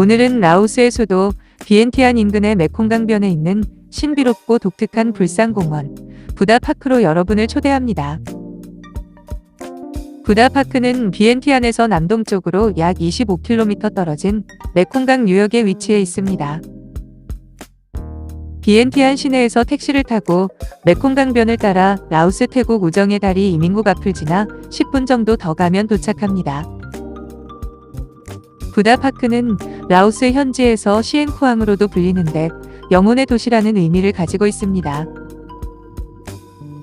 오늘은 라오스의 수도 비엔티안 인근의 메콩강변에 있는 신비롭고 독특한 불상공원 부다파크로 여러분을 초대합니다. 부다파크는 비엔티안에서 남동쪽으로 약 25km 떨어진 메콩강 유역에 위치해 있습니다. 비엔티안 시내에서 택시를 타고 메콩강변을 따라 라오스 태국 우정의 다리 이민국 앞을 지나 10분 정도 더 가면 도착합니다. 부다파크는 라오스 현지에서 시엔쿠항으로도 불리는데 영혼의 도시라는 의미를 가지고 있습니다.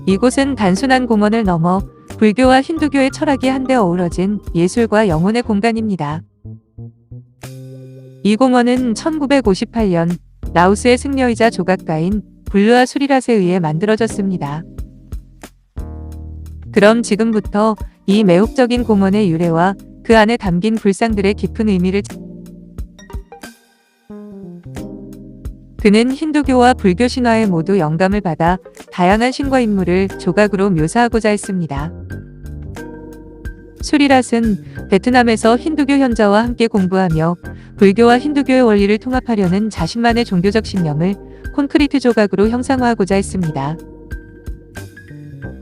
이곳은 단순한 공원을 넘어 불교와 힌두교의 철학이 한데 어우러진 예술과 영혼의 공간입니다. 이 공원은 1958년 라오스의 승려이자 조각가인 불루아 수리랏에 의해 만들어졌습니다. 그럼 지금부터 이 매혹적인 공원의 유래와 그 안에 담긴 불상들의 깊은 의미를 그는 힌두교와 불교 신화에 모두 영감을 받아 다양한 신과 인물을 조각으로 묘사하고자 했습니다. 수리랏은 베트남에서 힌두교 현자와 함께 공부하며 불교와 힌두교의 원리를 통합하려는 자신만의 종교적 신념을 콘크리트 조각으로 형상화하고자 했습니다.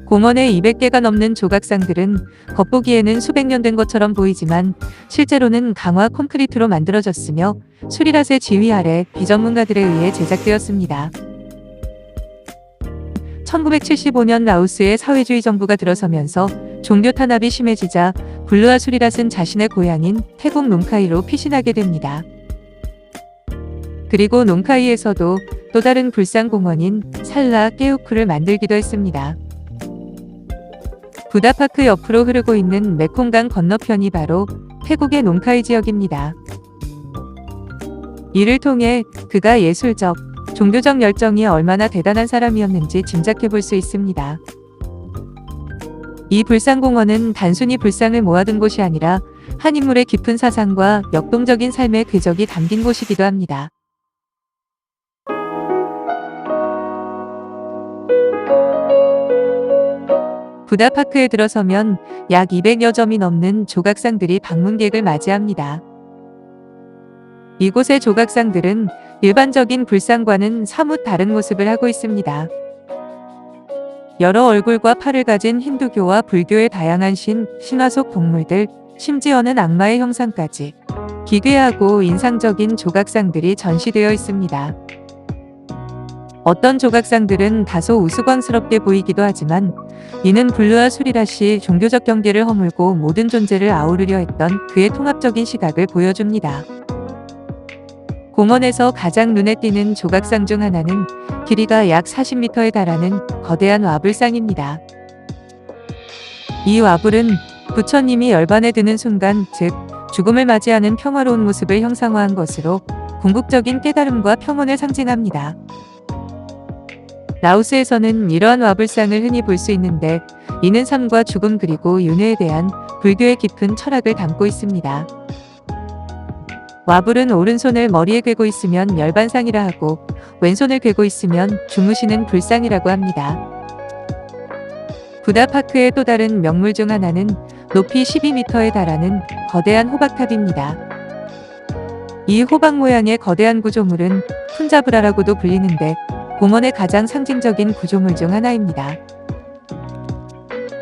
공원에 200개가 넘는 조각상들은 겉보기에는 수백 년 된 것처럼 보이지만 실제로는 강화 콘크리트로 만들어졌으며 수리랏의 지휘 아래 비전문가들에 의해 제작되었습니다. 1975년 라오스의 사회주의 정부가 들어서면서 종교 탄압이 심해지자 불루아 수리랏은 자신의 고향인 태국 농카이로 피신하게 됩니다. 그리고 농카이에서도 또 다른 불상 공원인 살라 깨우쿠를 만들기도 했습니다. 부다파크 옆으로 흐르고 있는 메콩강 건너편이 바로 태국의 농카이 지역입니다. 이를 통해 그가 예술적, 종교적 열정이 얼마나 대단한 사람이었는지 짐작해 볼 수 있습니다. 이 불상공원은 단순히 불상을 모아둔 곳이 아니라 한 인물의 깊은 사상과 역동적인 삶의 궤적이 담긴 곳이기도 합니다. 부다파크에 들어서면 약 200여 점이 넘는 조각상들이 방문객을 맞이합니다. 이곳의 조각상들은 일반적인 불상과는 사뭇 다른 모습을 하고 있습니다. 여러 얼굴과 팔을 가진 힌두교와 불교의 다양한 신화 속 동물들, 심지어는 악마의 형상까지 기괴하고 인상적인 조각상들이 전시되어 있습니다. 어떤 조각상들은 다소 우스꽝스럽게 보이기도 하지만 이는 불루아 수리랏이 종교적 경계를 허물고 모든 존재를 아우르려 했던 그의 통합적인 시각을 보여줍니다. 공원에서 가장 눈에 띄는 조각상 중 하나는 길이가 약 40m에 달하는 거대한 와불상입니다. 이 와불은 부처님이 열반에 드는 순간, 즉 죽음을 맞이하는 평화로운 모습을 형상화한 것으로 궁극적인 깨달음과 평온을 상징합니다. 라오스에서는 이러한 와불상을 흔히 볼 수 있는데 이는 삶과 죽음 그리고 윤회에 대한 불교의 깊은 철학을 담고 있습니다. 와불은 오른손을 머리에 꿰고 있으면 열반상이라 하고 왼손을 꿰고 있으면 주무시는 불상이라고 합니다. 부다파크의 또 다른 명물 중 하나는 높이 12m에 달하는 거대한 호박탑입니다. 이 호박 모양의 거대한 구조물은 푼자브라라고도 불리는데 공원의 가장 상징적인 구조물 중 하나입니다.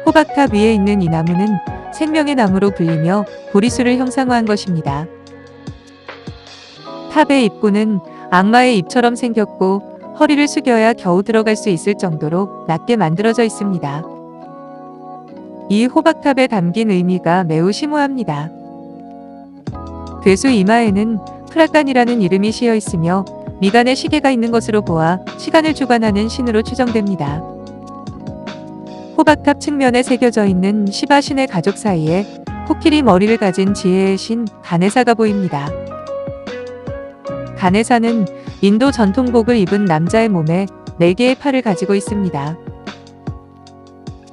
호박탑 위에 있는 이 나무는 생명의 나무로 불리며 보리수를 형상화한 것입니다. 탑의 입구는 악마의 입처럼 생겼고 허리를 숙여야 겨우 들어갈 수 있을 정도로 낮게 만들어져 있습니다. 이 호박탑에 담긴 의미가 매우 심오합니다. 괴수 이마에는 프라간이라는 이름이 씌어 있으며 미간에 시계가 있는 것으로 보아 시간을 주관하는 신으로 추정됩니다. 호박탑 측면에 새겨져 있는 시바 신의 가족 사이에 코끼리 머리를 가진 지혜의 신 가네사가 보입니다. 가네사는 인도 전통복을 입은 남자의 몸에 4개의 팔을 가지고 있습니다.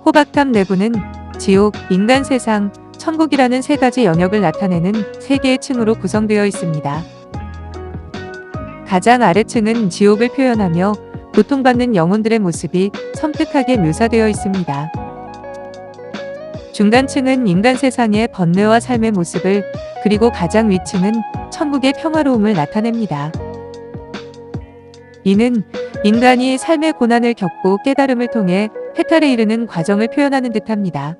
호박탑 내부는 지옥, 인간 세상, 천국이라는 3가지 영역을 나타내는 3개의 층으로 구성되어 있습니다. 가장 아래층은 지옥을 표현하며 고통받는 영혼들의 모습이 섬뜩하게 묘사되어 있습니다. 중간층은 인간 세상의 번뇌와 삶의 모습을 그리고 가장 위층은 천국의 평화로움을 나타냅니다. 이는 인간이 삶의 고난을 겪고 깨달음을 통해 해탈에 이르는 과정을 표현하는 듯합니다.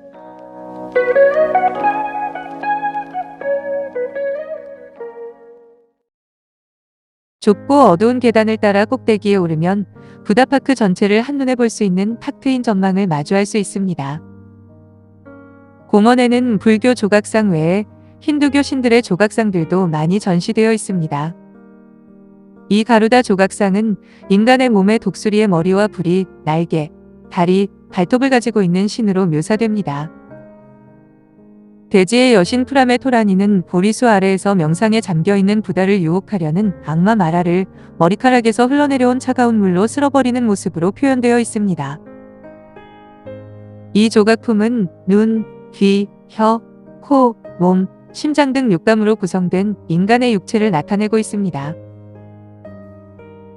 좁고 어두운 계단을 따라 꼭대기에 오르면 부다파크 전체를 한눈에 볼 수 있는 탁 트인 전망을 마주할 수 있습니다. 공원에는 불교 조각상 외에 힌두교 신들의 조각상들도 많이 전시되어 있습니다. 이 가루다 조각상은 인간의 몸에 독수리의 머리와 부리, 날개, 다리, 발톱을 가지고 있는 신으로 묘사됩니다. 대지의 여신 프라메 토라니는 보리수 아래에서 명상에 잠겨있는 부다를 유혹하려는 악마 마라를 머리카락에서 흘러내려온 차가운 물로 쓸어버리는 모습으로 표현되어 있습니다. 이 조각품은 눈, 귀, 혀, 코, 몸, 심장 등 육감으로 구성된 인간의 육체를 나타내고 있습니다.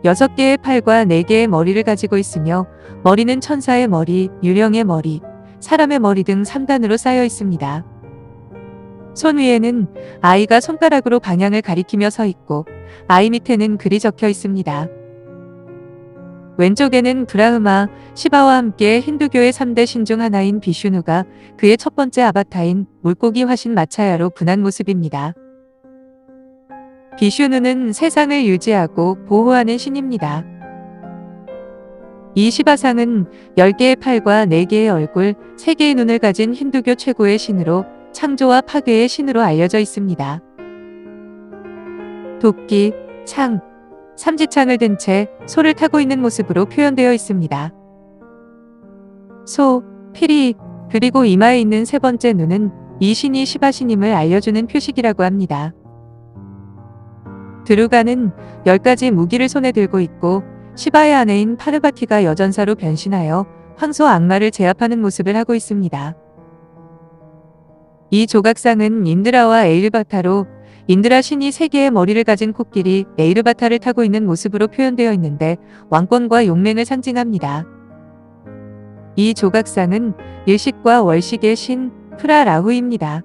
6개의 팔과 4개의 머리를 가지고 있으며 머리는 천사의 머리, 유령의 머리, 사람의 머리 등 3단으로 쌓여 있습니다. 손 위에는 아이가 손가락으로 방향을 가리키며 서 있고 아이 밑에는 글이 적혀 있습니다. 왼쪽에는 브라흐마, 시바와 함께 힌두교의 3대 신 중 하나인 비슈누가 그의 첫 번째 아바타인 물고기 화신 마차야로 분한 모습입니다. 비슈누는 세상을 유지하고 보호하는 신입니다. 이 시바상은 10개의 팔과 4개의 얼굴, 3개의 눈을 가진 힌두교 최고의 신으로 창조와 파괴의 신으로 알려져 있습니다. 도끼, 창, 삼지창을 든 채 소를 타고 있는 모습으로 표현되어 있습니다. 소, 피리, 그리고 이마에 있는 3번째 눈은 이 신이 시바신임을 알려주는 표식이라고 합니다. 드루가는 10가지 무기를 손에 들고 있고 시바의 아내인 파르바티가 여전사로 변신하여 황소 악마를 제압하는 모습을 하고 있습니다. 이 조각상은 인드라와 에이르바타로 인드라 신이 3개의 머리를 가진 코끼리 에이르바타를 타고 있는 모습으로 표현되어 있는데 왕권과 용맹을 상징합니다. 이 조각상은 일식과 월식의 신 프라라후입니다.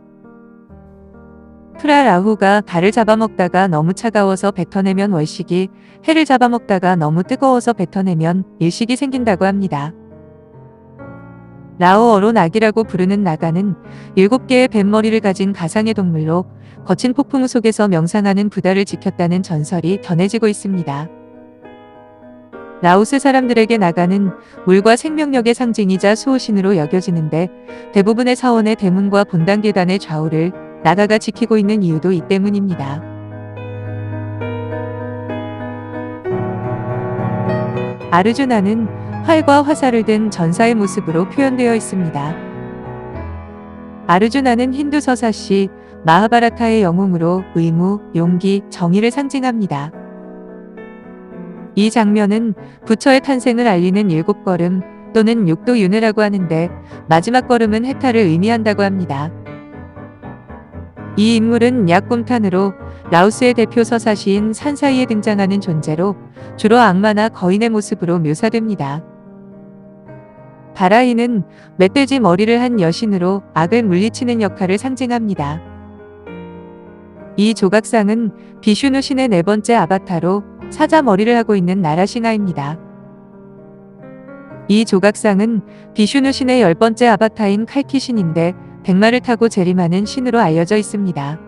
프라라후가 달을 잡아먹다가 너무 차가워서 뱉어내면 월식이, 해를 잡아먹다가 너무 뜨거워서 뱉어내면 일식이 생긴다고 합니다. 라오어로 나기라고 부르는 나가는 7개의 뱀머리를 가진 가상의 동물로 거친 폭풍 속에서 명상하는 부다를 지켰다는 전설이 전해지고 있습니다. 라오스 사람들에게 나가는 물과 생명력의 상징이자 수호신으로 여겨지는데 대부분의 사원의 대문과 본당 계단의 좌우를 나가가 지키고 있는 이유도 이 때문입니다. 아르주나는 활과 화살을 든 전사의 모습으로 표현되어 있습니다. 아르주나는 힌두 서사시 마하바라타의 영웅으로 의무, 용기, 정의를 상징합니다. 이 장면은 부처의 탄생을 알리는 7걸음 또는 6도 윤회라고 하는데 마지막 걸음은 해탈을 의미한다고 합니다. 이 인물은 약곰탄으로 라오스의 대표 서사시인 산사이에 등장하는 존재로 주로 악마나 거인의 모습으로 묘사됩니다. 바라이는 멧돼지 머리를 한 여신으로 악을 물리치는 역할을 상징합니다. 이 조각상은 비슈누 신의 4번째 아바타로 사자 머리를 하고 있는 나라싱하입니다. 이 조각상은 비슈누 신의 10번째 아바타인 칼키 신인데 백마를 타고 재림하는 신으로 알려져 있습니다.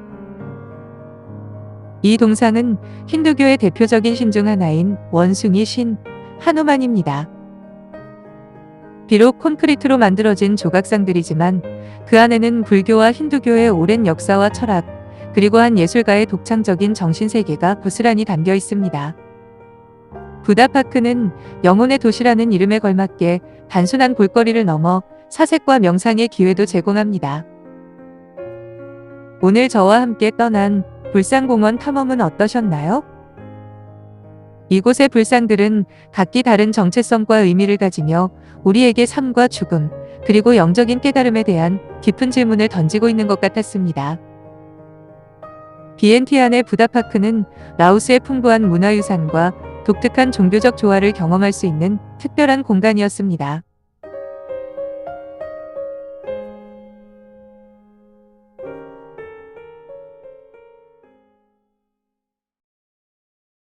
이 동상은 힌두교의 대표적인 신 중 하나인 원숭이 신 하누만입니다. 비록 콘크리트로 만들어진 조각상들이지만 그 안에는 불교와 힌두교의 오랜 역사와 철학, 그리고 한 예술가의 독창적인 정신세계가 부스란히 담겨 있습니다. 부다파크는 영혼의 도시라는 이름에 걸맞게 단순한 볼거리를 넘어 사색과 명상의 기회도 제공합니다. 오늘 저와 함께 떠난 불상공원 탐험은 어떠셨나요? 이곳의 불상들은 각기 다른 정체성과 의미를 가지며 우리에게 삶과 죽음, 그리고 영적인 깨달음에 대한 깊은 질문을 던지고 있는 것 같았습니다. 비엔티안의 부다파크는 라오스의 풍부한 문화유산과 독특한 종교적 조화를 경험할 수 있는 특별한 공간이었습니다.